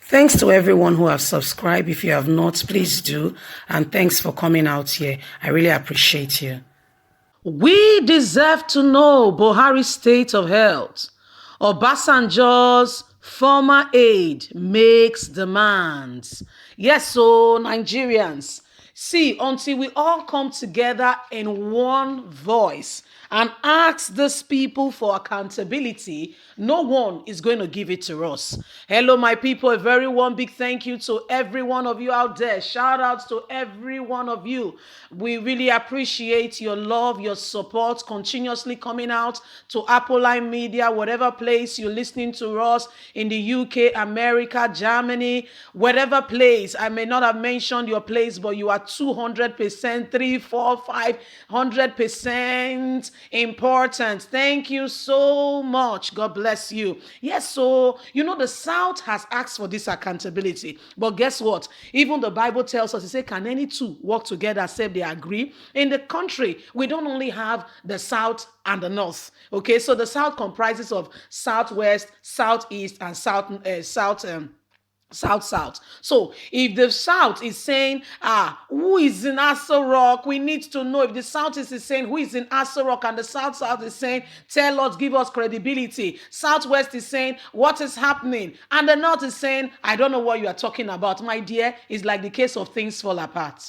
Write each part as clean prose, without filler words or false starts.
Thanks to everyone who have subscribed. If you have not, please do. And thanks for coming out here. I really appreciate you. We deserve to know Buhari's state of health. Obasanjo's former aide makes demands. Yes, so Nigerians, see, until we all come together in one voice and ask these people for accountability, no one is going to give it to us. Hello, my people. A very one big thank you to every one of you out there. Shout outs to every one of you. We really appreciate your love, your support, continuously coming out to Apple Line Media, whatever place you're listening to us in the UK, America, Germany, whatever place. I may not have mentioned your place, but you are 200%, 3, 4, 500% important. Thank you so much. God bless you. Yes, so the South has asked for this accountability, but guess what? Even the Bible tells us, it says, can any two work together except they agree? In the country, we don't only have the South and the North. Okay, so the South comprises of Southwest, Southeast, and South. So if the South is saying, who is in Aso Rock? We need to know. If the South is saying who is in Aso Rock, and the South is saying, tell us, give us credibility. Southwest is saying, what is happening? And the North is saying, I don't know what you are talking about. My dear, it's like the case of things fall apart.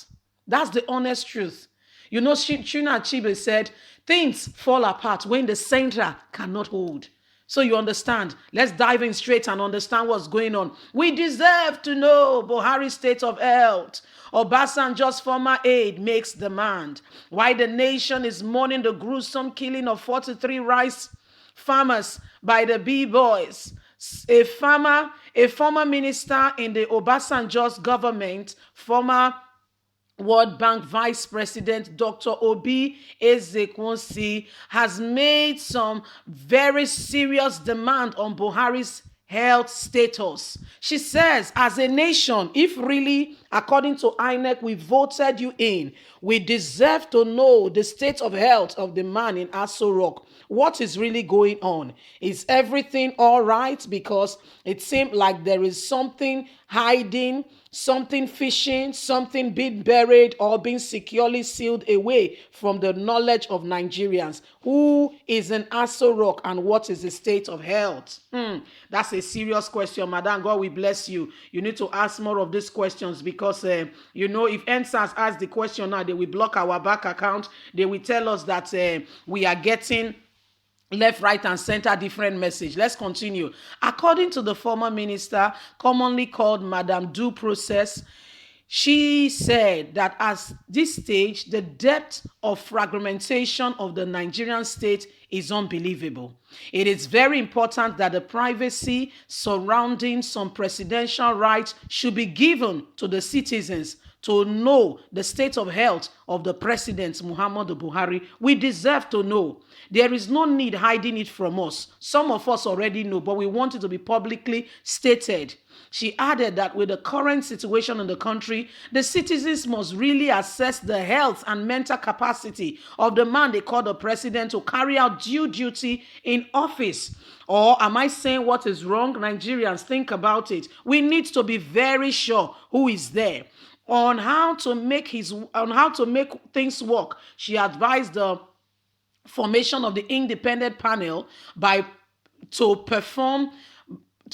That's the honest truth. China Achebe said, things fall apart when the center cannot hold. So you understand. Let's dive in straight and understand what's going on. We deserve to know Buhari's state of health. Obasanjo's former aide makes demand. Why the nation is mourning the gruesome killing of 43 rice farmers by the B-boys. A former minister in the Obasanjo's government, former World Bank Vice President Dr. Obi Ezekwesili has made some very serious demand on Buhari's health status. She says, as a nation, if really, according to INEC, we voted you in, we deserve to know the state of health of the man in Aso Rock. What is really going on? Is everything all right? Because it seemed like there is something hiding, something fishing, something being buried or being securely sealed away from the knowledge of Nigerians. Who is in Aso Rock and what is the state of health? That's a serious question, Madam. God will bless you. You need to ask more of these questions because, if NSAS ask the question now, they will block our back account. They will tell us that we are getting left, right, and center different message. Let's continue. According to the former minister, commonly called Madam Due Process, she said that at this stage, the depth of fragmentation of the Nigerian state is unbelievable. It is very important that the privacy surrounding some presidential rights should be given to the citizens to know the state of health of the president, Muhammadu Buhari. We deserve to know. There is no need hiding it from us. Some of us already know, but we want it to be publicly stated. She added that with the current situation in the country, the citizens must really assess the health and mental capacity of the man they call the president to carry out due duty in office. Or am I saying what is wrong? Nigerians, think about it. We need to be very sure who is there. On how to make things work, she advised the formation of the independent panel to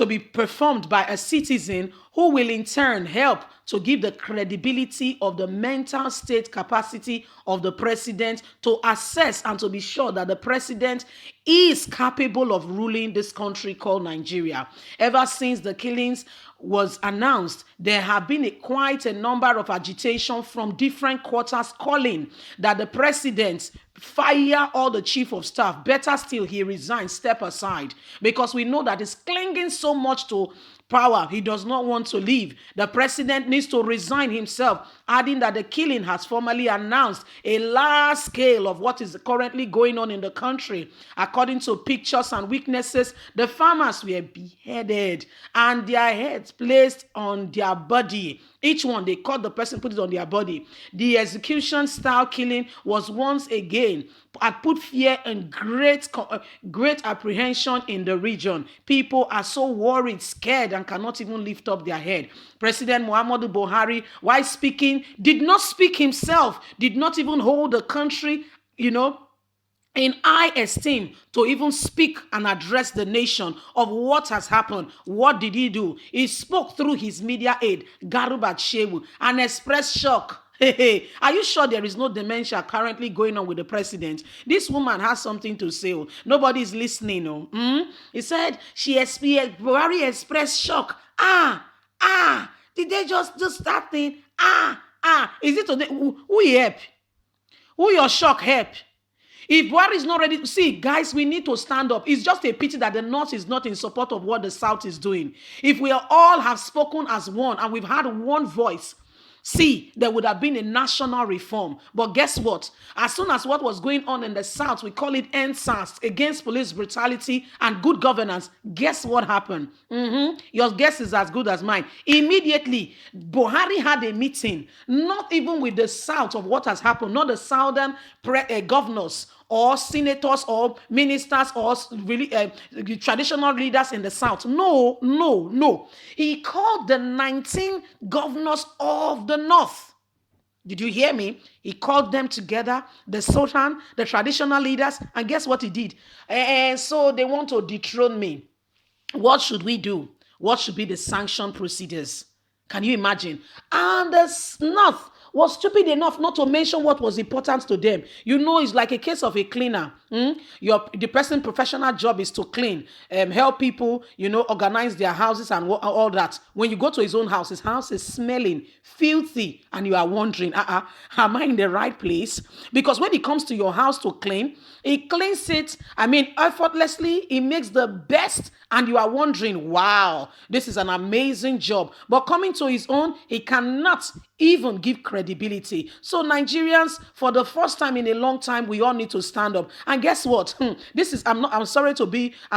be performed by a citizen who will in turn help to give the credibility of the mental state capacity of the president to assess and to be sure that the president is capable of ruling this country called Nigeria. Ever since the killings was announced, there have been quite a number of agitation from different quarters calling that the president fire all the chief of staff. Better still, he resigns, step aside, because we know that he's clinging so much to power. He does not want to leave. The president needs to resign himself, adding that the killing has formally announced a large scale of what is currently going on in the country. According to pictures and witnesses, the farmers were beheaded and their heads placed on their body. Each one, they caught the person, put it on their body. The execution style killing was once again had put fear and great apprehension in the region. People are so worried, scared and cannot even lift up their head. President Muhammadu Buhari, while speaking, did not speak himself, did not even hold the country, in high esteem to even speak and address the nation of what has happened. What did he do? He spoke through his media aide, Garuba Shehu, and expressed shock. Hey, are you sure there is no dementia currently going on with the president? This woman has something to say. Nobody is listening. He said Buhari expressed shock. Did they just do that thing? Is it today? Who help? Who your shock help? If Buhari is not ready, see, guys, we need to stand up. It's just a pity that the North is not in support of what the South is doing. If we all have spoken as one and we've had one voice, see, there would have been a national reform. But guess what? As soon as what was going on in the South, we call it EndSARS, against police brutality and good governance, guess what happened? Your guess is as good as mine. Immediately, Buhari had a meeting, not even with the South of what has happened, not the Southern governors or senators or ministers or really traditional leaders in the South. No. He called the 19 governors of the North. Did you hear me? He called them together, the Sultan, the traditional leaders, and guess what he did? And so they want to dethrone me. What should we do? What should be the sanction procedures? Can you imagine? And the North was stupid enough not to mention what was important to them. It's like a case of a cleaner. The person's professional job is to clean, help people, organize their houses and all that. When you go to his house is smelling filthy, and you are wondering, am I in the right place? Because when he comes to your house to clean, he cleans it, effortlessly. He makes the best, and you are wondering, wow, this is an amazing job. But coming to his own, he cannot even give credibility. So Nigerians, for the first time in a long time, we all need to stand up. And guess what? I'm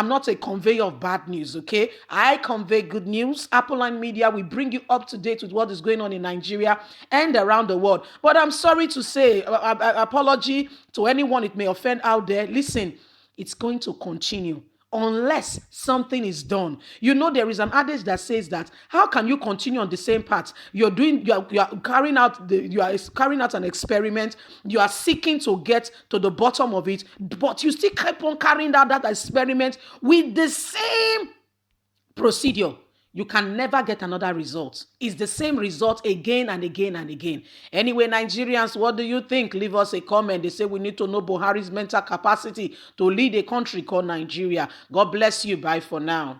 not a conveyor of bad news, okay? I convey good news. Apple Line Media, we bring you up to date with what is going on in Nigeria and around the world. But I'm sorry to say, apology to anyone it may offend out there. Listen, it's going to continue unless something is done. There is an adage that says that how can you continue on the same path? You are carrying out an experiment. You are seeking to get to the bottom of it, but you still keep on carrying out that experiment with the same procedure. You can never get another result. It's the same result again and again and again. Anyway, Nigerians, what do you think? Leave us a comment. They say we need to know Buhari's mental capacity to lead a country called Nigeria. God bless you. Bye for now.